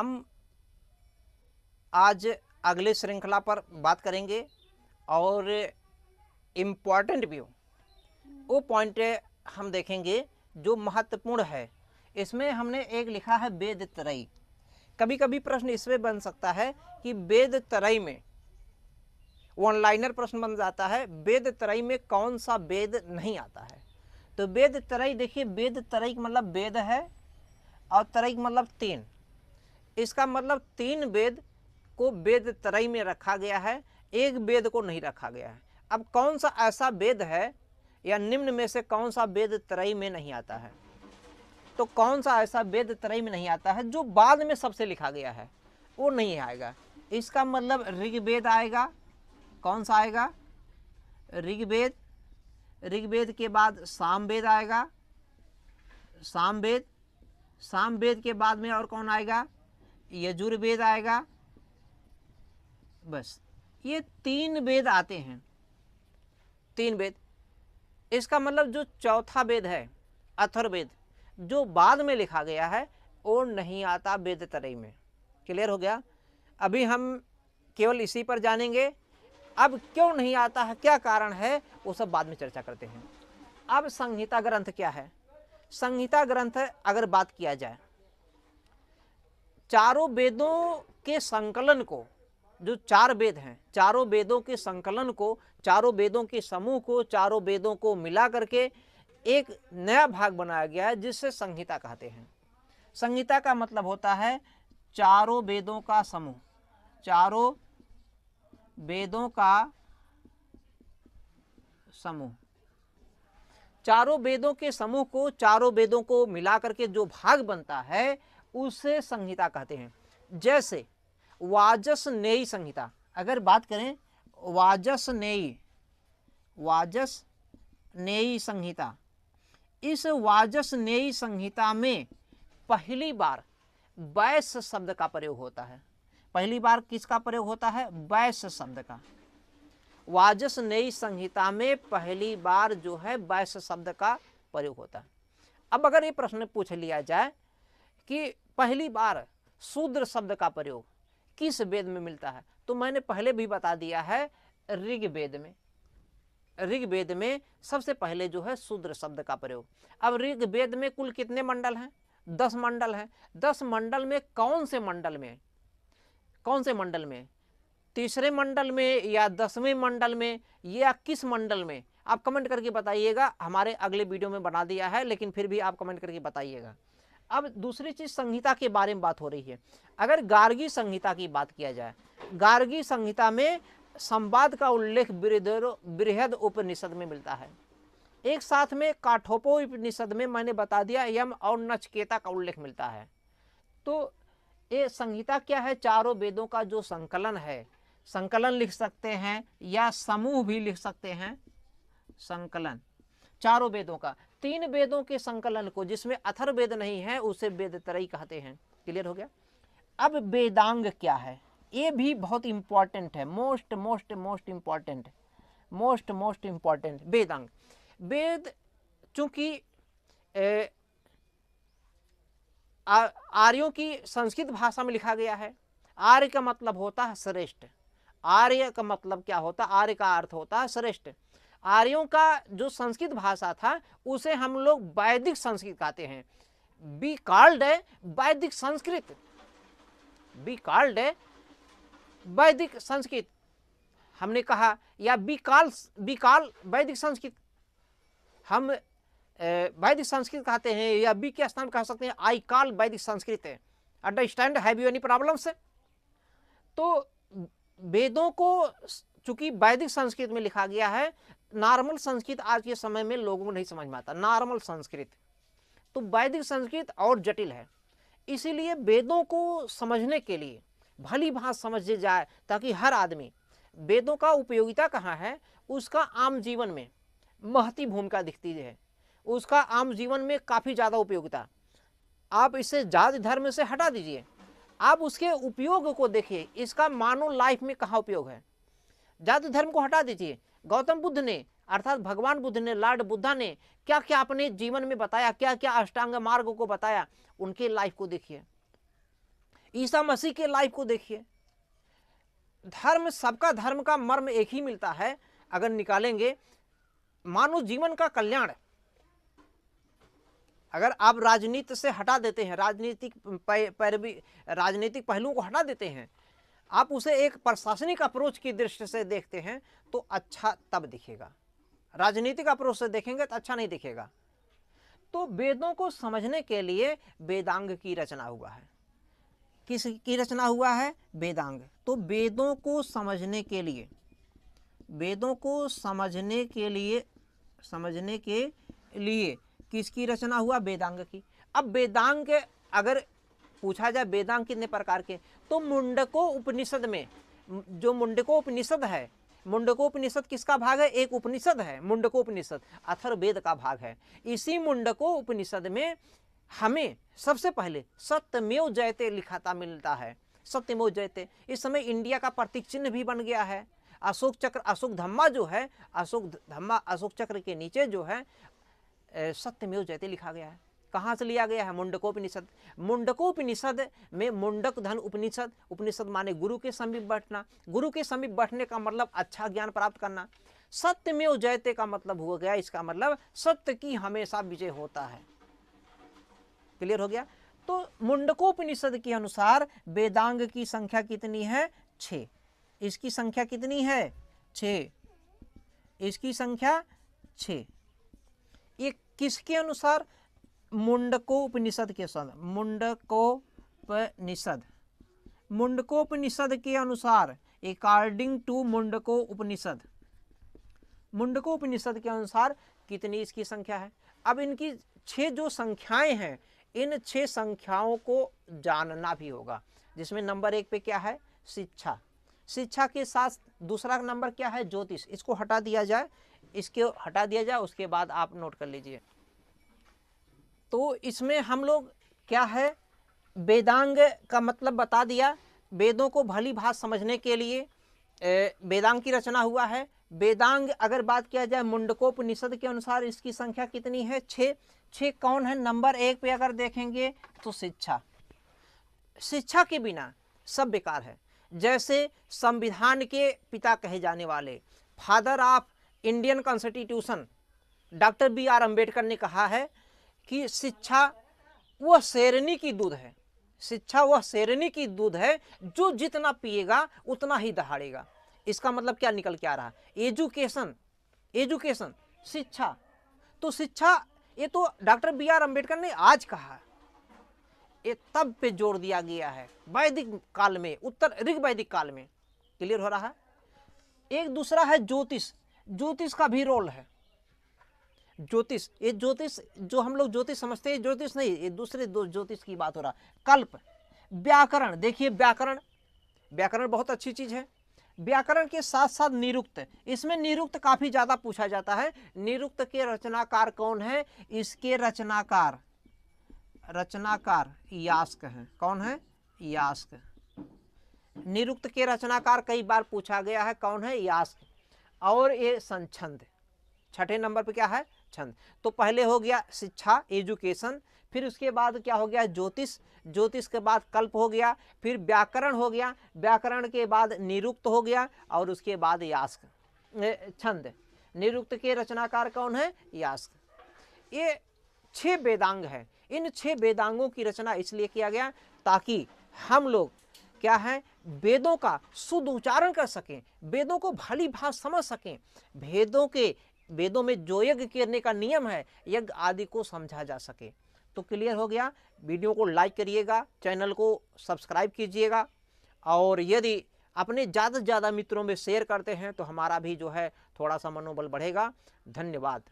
हम आज अगले श्रृंखला पर बात करेंगे और इम्पॉर्टेंट भी वो पॉइंट हम देखेंगे जो महत्वपूर्ण है। इसमें हमने एक लिखा है वेद त्रयी। कभी कभी प्रश्न इसमें बन सकता है कि वेद त्रयी में वन लाइनर प्रश्न बन जाता है, वेद त्रयी में कौन सा वेद नहीं आता है। तो वेद त्रयी देखिए, वेद त्रयी मतलब वेद है और त्रयी मतलब तीन। इसका मतलब तीन वेद को वेद त्रयी में रखा गया है, एक वेद को नहीं रखा गया है। अब कौन सा ऐसा वेद है या निम्न में से कौन सा वेद त्रयी में नहीं आता है? तो कौन सा ऐसा वेद त्रयी में नहीं आता है जो बाद में सबसे लिखा गया है, वो नहीं आएगा। इसका मतलब ऋग्वेद आएगा। कौन सा आएगा? ऋग्वेद। ऋग्वेद के बाद सामवेद आएगा, सामवेद। सामवेद के बाद में और कौन आएगा? यजुर्वेद आएगा। बस ये तीन वेद आते हैं, तीन वेद। इसका मतलब जो चौथा वेद है अथर्ववेद, जो बाद में लिखा गया है, वो नहीं आता वेद त्रयी में। क्लियर हो गया? अभी हम केवल इसी पर जानेंगे। अब क्यों नहीं आता है, क्या कारण है, वो सब बाद में चर्चा करते हैं। अब संहिता ग्रंथ क्या है? संहिता ग्रंथ अगर बात किया जाए, चारों वेदों के संकलन को, जो चार वेद हैं, चारों वेदों के संकलन को, चारों वेदों के समूह को, चारों वेदों को मिला करके एक नया भाग बनाया गया है, जिससे संहिता कहते हैं। संहिता का मतलब होता है चारों वेदों का समूह, चारों वेदों का समूह। चारों वेदों के समूह को, चारों वेदों को मिला करके जो भाग बनता है, उसे संहिता कहते हैं। जैसे वाजसनेयी संहिता, अगर बात करें वाजसनेयी संहिता, इस वाजसनेयी संहिता में पहली बार वैश्य शब्द का प्रयोग होता है। पहली बार किसका प्रयोग होता है? वैश्य शब्द का। वाजसनेयी संहिता में पहली बार जो है वैश्य शब्द का प्रयोग होता है। अब अगर ये प्रश्न पूछ लिया जाए कि पहली बार शूद्र शब्द का प्रयोग किस वेद में मिलता है, तो मैंने पहले भी बता दिया है, ऋग्वेद में। ऋग्वेद में सबसे पहले जो है शूद्र शब्द का प्रयोग। अब ऋग्वेद में कुल कितने मंडल हैं? 10 मंडल हैं। 10 मंडल में कौन से मंडल में, तीसरे मंडल में या 10वें मंडल में या किस मंडल में? आप कमेंट करके बताइएगा। हमारे अगले वीडियो में बना दिया है, लेकिन फिर भी आप कमेंट करके बताइएगा। अब दूसरी चीज, संहिता के बारे में बात हो रही है। अगर गार्गी संहिता की बात किया जाए, गार्गी संहिता में संवाद का उल्लेख बृहद उपनिषद में मिलता है। एक साथ में काठोपनिषद में मैंने बता दिया यम और नचिकेता का उल्लेख मिलता है। तो ये संहिता क्या है? चारों वेदों का जो संकलन है, संकलन लिख सकते हैं या समूह भी लिख सकते हैं। संकलन चारों वेदों का, तीन वेदों के संकलन को, जिसमें अथर्ववेद नहीं है, उसे वेद त्रयी कहते हैं। क्लियर हो गया? अब वेदांग क्या है? ये भी बहुत इंपॉर्टेंट है। Most important Vedang. वेद चूंकि आर्यों की संस्कृत भाषा में लिखा गया है। आर्य का मतलब होता है श्रेष्ठ। आर्य का मतलब क्या होता है? आर्य का अर्थ होता है श्रेष्ठ। आर्यों का जो संस्कृत भाषा था, उसे हम लोग वैदिक संस्कृत कहते हैं। बी कॉल्ड वैदिक संस्कृत, बी कॉल्ड वैदिक संस्कृत हमने कहा, या बी कॉल वैदिक संस्कृत, हम वैदिक संस्कृत कहते हैं, या बी के स्थान कह सकते हैं आई कॉल वैदिक Sanskrit. Understand? Have you any problems? तो वेदों को चूंकि वैदिक संस्कृत में लिखा गया है, नॉर्मल संस्कृत आज के समय में लोगों को नहीं समझ में आता, नॉर्मल संस्कृत। तो वैदिक संस्कृत और जटिल है, इसीलिए वेदों को समझने के लिए भली भांति समझे जाए, ताकि हर आदमी वेदों का उपयोगिता कहाँ है, उसका आम जीवन में महती भूमिका दिखती है, उसका आम जीवन में काफ़ी ज़्यादा उपयोगिता। आप इसे जाति धर्म से हटा दीजिए, आप उसके उपयोग को देखिए, इसका मानव लाइफ में कहाँ उपयोग है। जाति धर्म को हटा दीजिए, गौतम बुद्ध ने अर्थात भगवान बुद्ध ने, लॉर्ड बुद्धा ने क्या क्या अपने जीवन में बताया, क्या क्या अष्टांग मार्ग को बताया, उनके लाइफ को देखिए। ईसा मसीह के लाइफ को देखिए। धर्म, सबका धर्म का मर्म एक ही मिलता है, अगर निकालेंगे मानव जीवन का कल्याण। अगर आप राजनीति से हटा देते हैं, राजनीतिक पहलुओं को हटा देते हैं, आप उसे एक प्रशासनिक अप्रोच की दृष्टि से देखते हैं तो अच्छा तब दिखेगा। राजनीतिक अप्रोच से देखेंगे तो अच्छा नहीं दिखेगा। तो वेदों को समझने के लिए वेदांग की रचना हुआ है। किसकी रचना हुआ है? वेदांग। तो वेदों को समझने के लिए, वेदों को समझने के लिए किसकी रचना हुआ? वेदांग की। अब वेदांग अगर पूछा जाए वेदांग कितने प्रकार के, तो मुंडको उपनिषद में, जो मुंडको उपनिषद है, मुंडको उपनिषद किसका भाग है? एक उपनिषद है मुंडको उपनिषद, अथर्ववेद का भाग है। इसी मुंडको उपनिषद में हमें सबसे पहले सत्यमेव जयते लिखाता मिलता है। सत्यमेव जयते इस समय इंडिया का प्रतीक चिन्ह भी बन गया है। अशोक चक्र, अशोक धम्मा जो है, अशोक धम्मा, अशोक चक्र के नीचे जो है सत्यमेव जयते लिखा गया है। कहाँ से लिया गया है? मुंडकोपनिषद। मुंडकोपनिषद में मुंडक धन उपनिषद, उपनिषद माने गुरु के समीप बैठना, गुरु के समीप बैठने का मतलब अच्छा ज्ञान प्राप्त करना। सत्यमेव जयते का मतलब हो गया, इसका मतलब सत्य की हमेशा विजय होता है। क्लियर हो गया? तो मुंडकोपनिषद के अनुसार वेदांग की संख्या कितनी है? 6। इसकी संख्या कितनी है? 6। इसकी संख्या 6। ये किसके अनुसार? मुंडकोपनिषद के अनुसार। मुंडकोपनिषद के अनुसार, अकॉर्डिंग टू मुंडकोपनिषद, मुंडकोपनिषद के अनुसार कितनी इसकी संख्या है? अब इनकी 6 जो संख्याएं हैं, इन 6 संख्याओं को जानना भी होगा, जिसमें नंबर 1 पे क्या है? शिक्षा। शिक्षा के साथ दूसरा नंबर क्या है? ज्योतिष। इसको हटा दिया जाए, इसके हटा दिया जाए, उसके बाद आप नोट कर लीजिए। तो इसमें हम लोग क्या है, वेदांग का मतलब बता दिया। वेदों को भली भांति समझने के लिए वेदांग की रचना हुआ है। वेदांग अगर बात किया जाए मुंडकोपनिषद के अनुसार इसकी संख्या कितनी है? 6। 6 कौन है? नंबर 1 पे अगर देखेंगे तो शिक्षा। शिक्षा के बिना सब बेकार है। जैसे संविधान के पिता कहे जाने वाले, father of Indian constitution, doctor B.R. Ambedkar ने कहा है कि शिक्षा वह शेरनी की दूध है। शिक्षा वह शेरनी की दूध है, जो जितना पिएगा उतना ही दहाड़ेगा। इसका मतलब क्या निकल के आ रहा? एजुकेशन, एजुकेशन, शिक्षा। तो शिक्षा, ये तो डॉक्टर B.R. अम्बेडकर ने आज कहा, ये तब पे जोर दिया गया है वैदिक काल में, उत्तर ऋग वैदिक काल में। क्लियर हो रहा है? एक दूसरा है ज्योतिष। ज्योतिष का भी रोल है। ज्योतिष, ये ज्योतिष जो हम लोग ज्योतिष समझते हैं, ज्योतिष नहीं, ये दूसरे दो ज्योतिष की बात हो रहा। कल्प, व्याकरण। देखिए व्याकरण, व्याकरण बहुत अच्छी चीज है। व्याकरण के साथ साथ निरुक्त, इसमें निरुक्त काफी ज्यादा पूछा जाता है। निरुक्त के रचनाकार कौन है? इसके रचनाकार यास्क हैं। कौन है? यास्क। निरुक्त के रचनाकार कई बार पूछा गया है, कौन है? यास्क। और ये संछंद, 6ठे नंबर पे क्या है? छंद। तो पहले हो गया शिक्षा, एजुकेशन, फिर उसके बाद क्या हो गया? ज्योतिष। ज्योतिष के बाद कल्प हो गया, फिर व्याकरण हो गया, व्याकरण के बाद निरुक्त हो गया, और उसके बाद यास्क, छंद। निरुक्त के रचनाकार कौन है? यास्क। ये 6 वेदांग है। इन 6 वेदांगों की रचना इसलिए किया गया ताकि हम लोग क्या है, वेदों का शुद्ध उच्चारण कर सकें, वेदों को भली भांति समझ सकें, वेदों में जो यज्ञ करने का नियम है, यज्ञ आदि को समझा जा सके। तो क्लियर हो गया? वीडियो को लाइक करिएगा, चैनल को सब्सक्राइब कीजिएगा, और यदि अपने ज़्यादा से ज़्यादा मित्रों में शेयर करते हैं तो हमारा भी जो है थोड़ा सा मनोबल बढ़ेगा। धन्यवाद।